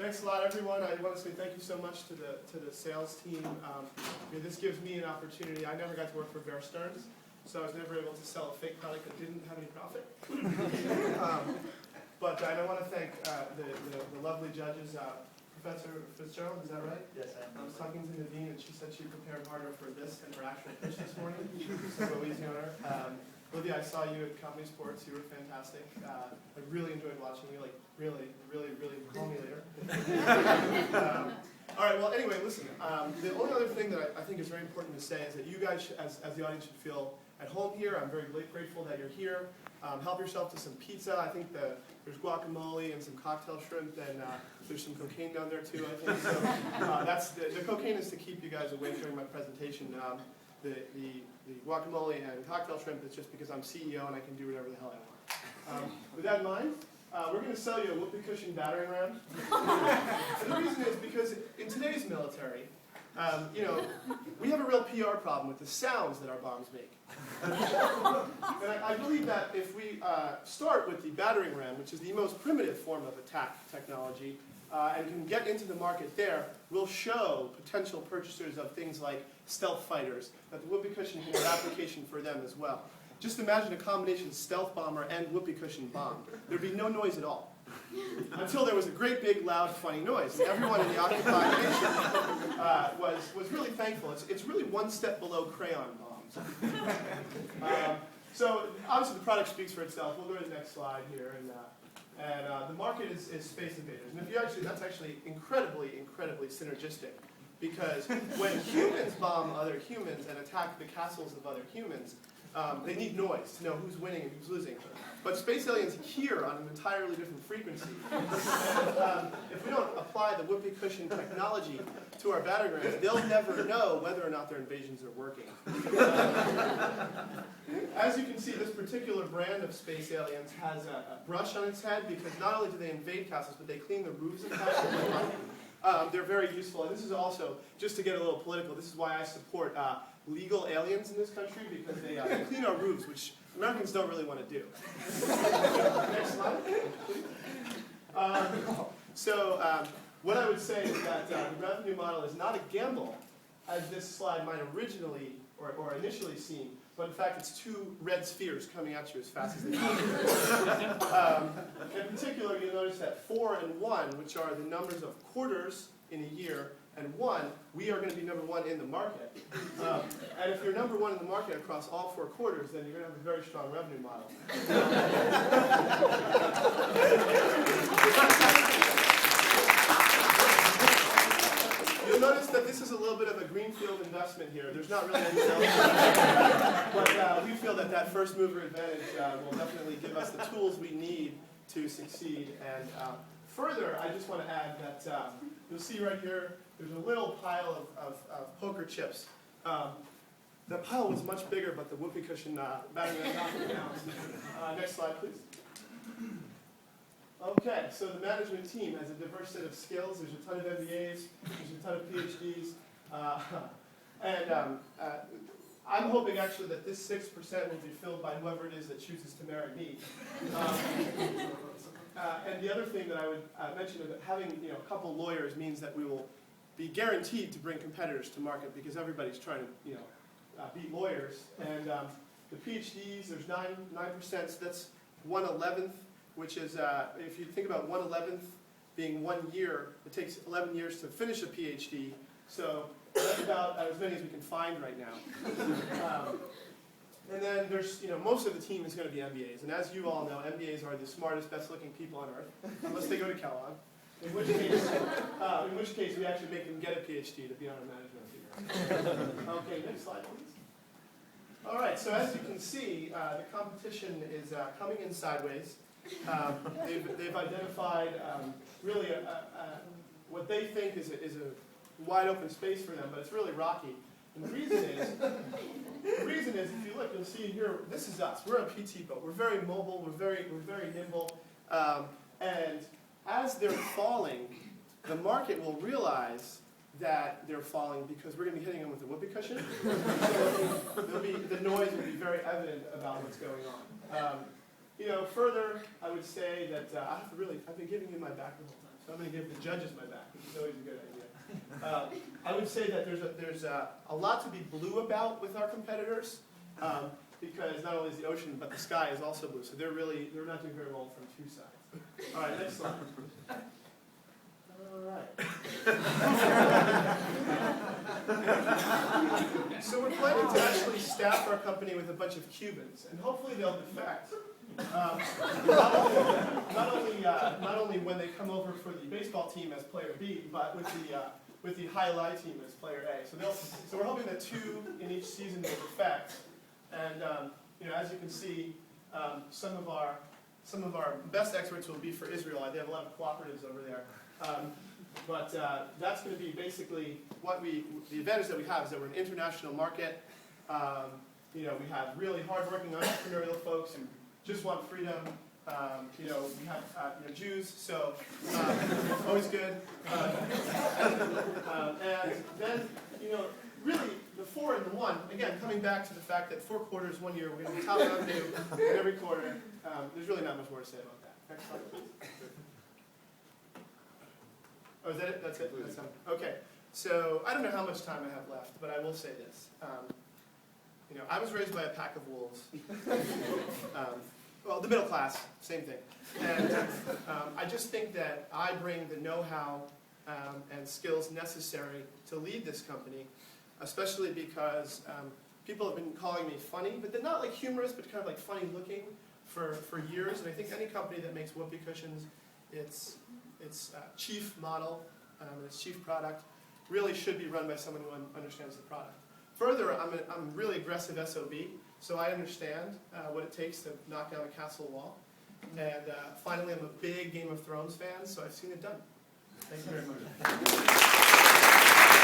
Thanks a lot, everyone. I want to say thank you so much to the sales team. This gives me an opportunity. I never got to work for Bear Stearns, so I was never able to sell a fake product that didn't have any profit. But I want to thank the lovely judges. Professor Fitzgerald, is that right? Yes, I am. I was talking to Nadine, and she said she prepared harder for this than her actual pitch this morning. So go easy on her. Olivia, I saw you at Company Sports. You were fantastic. I really enjoyed watching you. Like, really, call me later. All right, well, anyway, listen. The only other thing that I think is very important to say is that you guys, as the audience, should feel at home here. I'm very grateful that you're here. Help yourself to some pizza. I think there's guacamole and some cocktail shrimp, and there's some cocaine down there too, I think. So the cocaine is to keep you guys awake during my presentation. The guacamole and cocktail shrimp is just because I'm CEO and I can do whatever the hell I want. With that in mind, we're going to sell you a whoopee cushion battering ram. And the reason is because in today's military, we have a real PR problem with the sounds that our bombs make. And I believe that if we start with the battering ram, which is the most primitive form of attack technology, and can get into the market there, we'll show potential purchasers of things like stealth fighters that the whoopee cushion can have application for them as well. Just imagine a combination stealth bomber and whoopee cushion bomb. There'd be no noise at all. Until there was a great big loud funny noise. And everyone in the occupied nation was really thankful. It's really one step below crayon bombs. So obviously the product speaks for itself. We'll go to the next slide here. And the market is Space Invaders. And if you that's actually incredibly synergistic. Because when humans bomb other humans and attack the castles of other humans, they need noise to know who's winning and who's losing. But space aliens hear on an entirely different frequency. And, if we don't apply the whoopee cushion technology to our battering rams, they'll never know whether or not their invasions are working. As you can see, this particular brand of space aliens has a brush on its head because not only do they invade castles, but they clean the roofs of castles. They're very useful. And this is also, just to get a little political, this is why I support legal aliens in this country, because they clean our roofs, which Americans don't really want to do. Next slide, please. What I would say is that the revenue model is not a gamble, as this slide might originally or initially seem, but in fact it's two red spheres coming at you as fast as they can. In particular, you'll notice that 4 and 1, which are the numbers of quarters in a year, and 1, we are going to be number 1 in the market. And if you're number 1 in the market across all 4 quarters, then you're going to have a very strong revenue model. You'll notice that this is a little bit of a greenfield investment here. There's not really any sales, but we feel that first mover advantage will definitely give us the tools we need to succeed. And further, I just want to add that you'll see right here, there's a little pile of poker chips. The pile was much bigger, but the whoopee cushion battering ram knocked it down. Next slide, please. Okay, so the management team has a diverse set of skills. There's a ton of MBAs, there's a ton of PhDs, I'm hoping actually that this 6% will be filled by whoever it is that chooses to marry me. And the other thing that I would mention is that having a couple lawyers means that we will be guaranteed to bring competitors to market because everybody's trying to beat lawyers. And the PhDs, there's 9%, so that's 1/11th. Which is, if you think about 1/11th being 1 year, it takes 11 years to finish a PhD, so that's about as many as we can find right now. And then there's, most of the team is going to be MBAs, and as you all know, MBAs are the smartest, best-looking people on earth, unless they go to Kellogg, in which case we actually make them get a PhD to be on our management team. Okay, next slide, please. All right, so as you can see, the competition is coming in sideways. They've identified really what they think is a wide open space for them, but it's really rocky. And the reason is, if you look, you'll see here, this is us. We're a PT boat. We're very mobile. We're very nimble. And as they're falling, the market will realize that they're falling because we're going to be hitting them with a whoopee cushion. So the noise will be very evident about what's going on. Further, I would say that I've been giving you my back the whole time, so I'm going to give the judges my back, which is always a good idea. I would say that there's a lot to be blue about with our competitors, because not only is the ocean, but the sky is also blue, so they're not doing very well from two sides. All right, next slide. All right. So we're planning to actually staff our company with a bunch of Cubans, and hopefully they'll defect. Not only when they come over for the baseball team as player B, but with the highlight team as player A. So we're hoping that 2 in each season will defect, and as you can see, some of our best experts will be for Israel. They have a lot of cooperatives over there. But that's going to be basically the advantage that we have is that we're an international market. We have really hardworking entrepreneurial folks who just want freedom. We have Jews, so always good. And then, really the 4 and the 1, again, coming back to the fact that 4 quarters 1 year, we're going to be top revenue in every quarter. There's really not much more to say about that. Next slide, please. Oh, is that it? That's it? That's okay. So I don't know how much time I have left, but I will say this. I was raised by a pack of wolves. Well, the middle class, same thing. And I just think that I bring the know-how and skills necessary to lead this company, especially because people have been calling me funny, but they're not like humorous, but kind of like funny looking for years. And I think any company that makes whoopee cushions, its chief model, its chief product, really should be run by someone who understands the product. Further, I'm a really aggressive SOB, so I understand what it takes to knock down a castle wall. And finally, I'm a big Game of Thrones fan, so I've seen it done. Thank you very much.